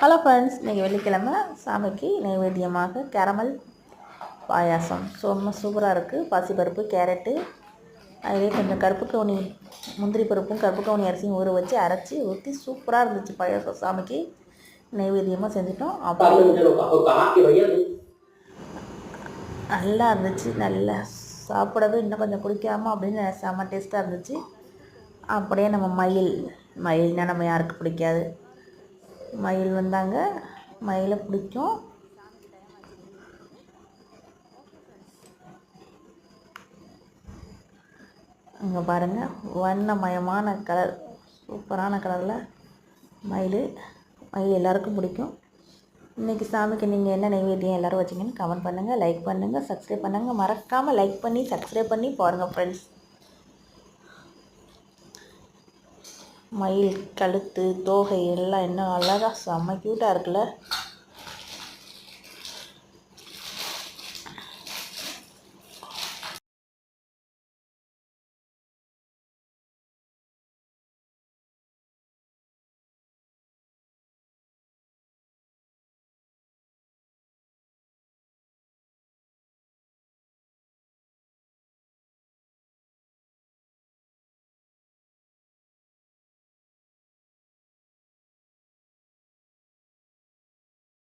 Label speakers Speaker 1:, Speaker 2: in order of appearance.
Speaker 1: Hello friends, இன்றைக்கி வெள்ளிக்கிழமை சாமிக்கு நைவேத்தியமாக கேரமல் பாயாசம் ரொம்ப சூப்பராக இருக்குது. பாசிப்பருப்பு, கேரட்டு, அதிலே கொஞ்சம் கருப்பு கவுனி முந்திரி பருப்பும் கருப்பு கவுனி அரிசியும் ஊற வச்சு அரைச்சி ஊற்றி சூப்பராக இருந்துச்சு. பாயாசம் சாமிக்கு நைவேத்தியமாக செஞ்சிட்டோம். நல்லா இருந்துச்சு. நல்லா சாப்பிடவே இன்னும் கொஞ்சம் குடிக்காமல் அப்படின்னு செம்ம டேஸ்ட்டாக இருந்துச்சு. அப்படியே நம்ம மயில்னால் நம்ம யாருக்கு பிடிக்காது? மயில் வந்தாங்க, மயிலை பிடிக்கும். அங்கே பாருங்கள், வண்ணமயமான கலர், சூப்பரான கலரில் மயில் எல்லாருக்கும் பிடிக்கும். இன்றைக்கி சாமிக்கு நீங்கள் என்ன நைவேத்தியம் எல்லோரும் வச்சிங்கன்னு கமெண்ட் பண்ணுங்கள், லைக் பண்ணுங்கள், சப்ஸ்கிரைப் பண்ணுங்கள். மறக்காமல் லைக் பண்ணி சப்ஸ்கிரைப் பண்ணி பாருங்கள் ஃப்ரெண்ட்ஸ். மயில் கழுத்து, தோகை எல்லாம் இன்னும் அழகாக செம்ம க்யூட்டாக இருக்குல்ல.